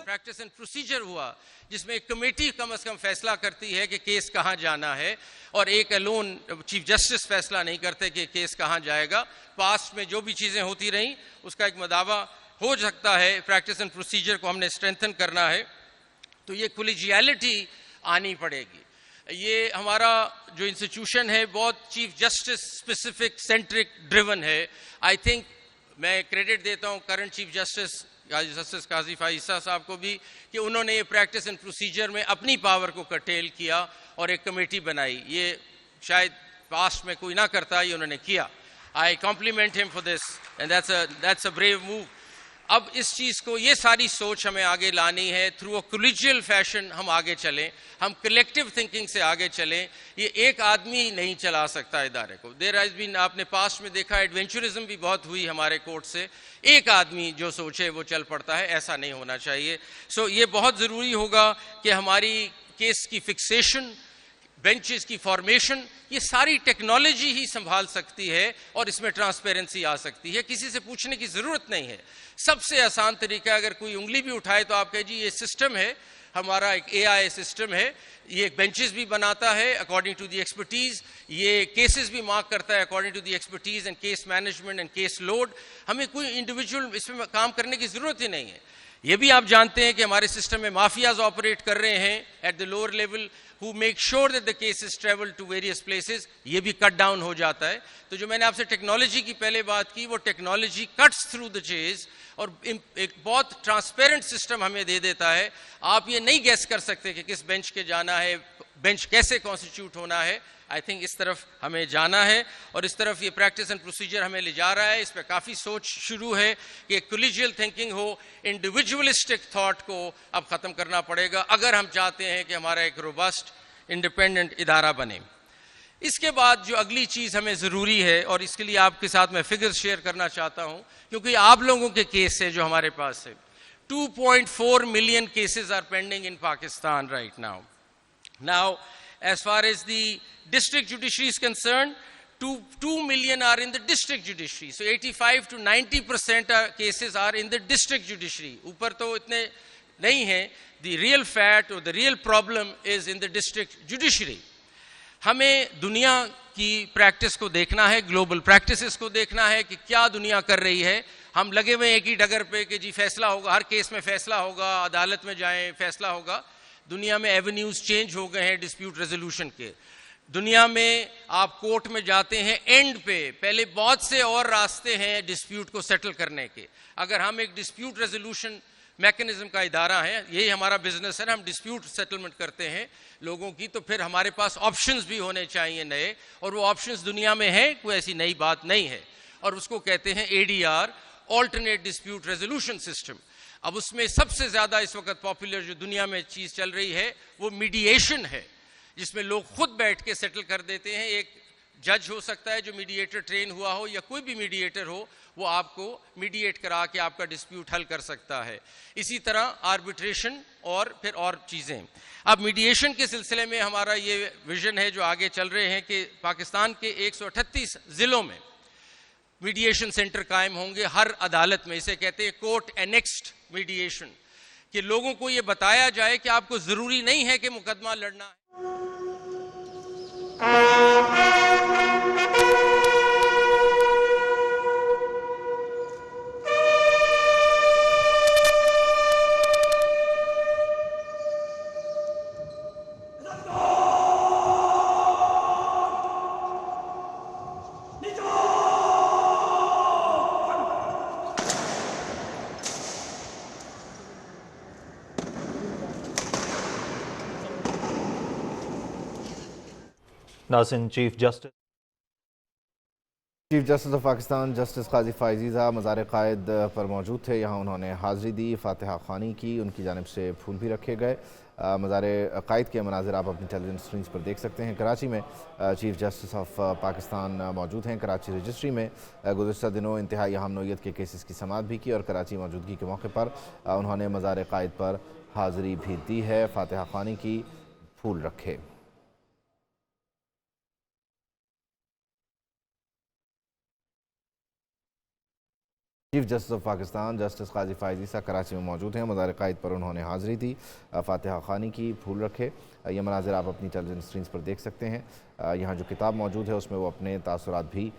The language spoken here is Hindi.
प्रैक्टिस एंड प्रोसीजर हुआ जिसमें एक कमेटी कम से कम फैसला करती है कि केस कहां जाना है और एक अलोन चीफ जस्टिस फैसला नहीं करते कि केस कहां जाएगा। पास्ट में जो भी चीजें होती रहीं उसका एक मदावा हो सकता है। प्रैक्टिस एंड प्रोसीजर को हमने स्ट्रेंथन करना है तो ये कोलिजियलिटी आनी पड़ेगी। ये हमारा जो इंस्टीट्यूशन है बहुत chief justice specific centric driven है। आई थिंक मैं क्रेडिट देता हूं करंट चीफ जस्टिस काजी फाइसा साहब को भी कि उन्होंने ये प्रैक्टिस एंड प्रोसीजर में अपनी पावर को कर्टेल किया और एक कमेटी बनाई। ये शायद पास्ट में कोई ना करता, ये उन्होंने किया। I compliment him for this and that's a brave move. अब इस चीज को, ये सारी सोच हमें आगे लानी है। थ्रू अ कोलिजियल फैशन हम आगे चलें, हम कलेक्टिव थिंकिंग से आगे चलें। ये एक आदमी नहीं चला सकता इदारे को। देयर हैज बीन, आपने पास्ट में देखा एडवेंचरिज्म भी बहुत हुई हमारे कोर्ट से। एक आदमी जो सोचे वो चल पड़ता है, ऐसा नहीं होना चाहिए। सो ये बहुत जरूरी होगा कि हमारी केस की फिक्सेशन, बेंचेस की फॉर्मेशन, ये सारी टेक्नोलॉजी ही संभाल सकती है और इसमें ट्रांसपेरेंसी आ सकती है। किसी से पूछने की जरूरत नहीं है। सबसे आसान तरीका, अगर कोई उंगली भी उठाए तो आप कहे जी ये सिस्टम है, हमारा एक एआई सिस्टम है, ये बेंचेस भी बनाता है अकॉर्डिंग टू द एक्सपर्टीज, ये केसेस भी मार्क करता है according to the expertise and case management and case load. हमें कोई इंडिविजुअल इसमें काम करने की जरूरत ही नहीं है। ये भी आप जानते हैं कि हमारे सिस्टम में माफियाज ऑपरेट कर रहे हैं at the lower level, who make sure that the cases travel to various places। ये भी कट डाउन हो जाता है। तो जो मैंने आपसे टेक्नोलॉजी की पहले बात की, वो technology cuts through the chase और एक बहुत ट्रांसपेरेंट सिस्टम हमें दे देता है। आप ये नहीं गैस कर सकते कि किस बेंच के जाना है, बेंच कैसे कॉन्स्टिट्यूट होना है। आई थिंक इस तरफ हमें जाना है और इस तरफ ये प्रैक्टिस एंड प्रोसीजर हमें ले जा रहा है। इस पर काफ़ी सोच शुरू है कि कोलिजियल थिंकिंग हो, इंडिविजुअलिस्टिक थॉट को अब ख़त्म करना पड़ेगा अगर हम चाहते हैं कि हमारा एक रोबस्ट इंडिपेंडेंट इदारा बने। इसके बाद जो अगली चीज़ हमें ज़रूरी है, और इसके लिए आपके साथ मैं फिगर्स शेयर करना चाहता हूँ क्योंकि आप लोगों के केस है जो हमारे पास है। 2.4 million cases are pending in Pakistan right now. Now, as far as the district judiciary is concerned, 2 million are in the district judiciary. So 85 to 90% cases are in the district judiciary. ऊपर तो इतने नहीं है। The real fact or the real problem is in the district judiciary. हमें दुनिया की प्रैक्टिस को देखना है, ग्लोबल प्रैक्टिसेस को देखना है कि क्या दुनिया कर रही है। हम लगे हुए एक ही डगर पे कि जी फैसला होगा, हर केस में फैसला होगा, अदालत में जाएं फैसला होगा। दुनिया में एवेन्यूज चेंज हो गए हैं डिस्प्यूट रेजोल्यूशन के। दुनिया में आप कोर्ट में जाते हैं एंड पे, पहले बहुत से और रास्ते हैं डिस्प्यूट को सेटल करने के। अगर हम एक डिस्प्यूट रेजोल्यूशन मैकेनिज्म का इदारा है, यही हमारा बिजनेस है ना, हम डिस्प्यूट सेटलमेंट करते हैं लोगों की, तो फिर हमारे पास ऑप्शंस भी होने चाहिए नए, और वो ऑप्शंस दुनिया में है, कोई ऐसी नई बात नहीं है। और उसको कहते हैं ADR, alternate dispute resolution system. अब उसमें सबसे ज्यादा इस वक्त पॉपुलर जो दुनिया में चीज चल रही है वो मीडिएशन है, जिसमें लोग खुद बैठ के सेटल कर देते हैं। एक जज हो सकता है जो मीडिएटर ट्रेन हुआ हो, या कोई भी मीडिएटर हो, वो आपको मीडिएट करा के आपका डिस्प्यूट हल कर सकता है। इसी तरह आर्बिट्रेशन और फिर और चीजें। अब मीडिएशन के सिलसिले में हमारा ये विजन है जो आगे चल रहे हैं कि पाकिस्तान के 138 जिलों में मीडिएशन सेंटर कायम होंगे हर अदालत में। इसे कहते हैं कोर्ट एनेक्स्ड मीडिएशन, कि लोगों को ये बताया जाए कि आपको जरूरी नहीं है कि मुकदमा लड़ना है। Nasin Chief Justice chief justice of Pakistan justice Qazi Faez साहब मज़ार क़ायद पर मौजूद थे। यहाँ उन्होंने हाज़िरी दी, फ़ातिहा ख़्वानी की, उनकी जानिब से फूल भी रखे गए। मज़ार क़ायद के मनाज़िर आप अपनी टेलीविज़न स्क्रीन्स पर देख सकते हैं। कराची में चीफ जस्टिस ऑफ पाकिस्तान मौजूद हैं। कराची रजिस्ट्री में गुज़श्ता दिनों इंतहाई अहम नौइयत के केसेस की समाअत भी की और कराची मौजूदगी के मौके पर उन्होंने मज़ार क़ायद पर हाज़िरी भी दी है, फ़ातिहा ख़्वानी की, फूल रखे। Chief justice of Pakistan justice Qazi Faez साहब कराची में मौजूद हैं। मज़ार क़ायद पर उन्होंने हाज़िरी दी, फ़ातिहा ख़्वानी की, फूल रखे। ये मनाज़िर आप अपनी टेलीविज़न स्क्रीन्स पर देख सकते हैं। यहाँ जो किताब मौजूद है उसमें वो अपने तासुरात भी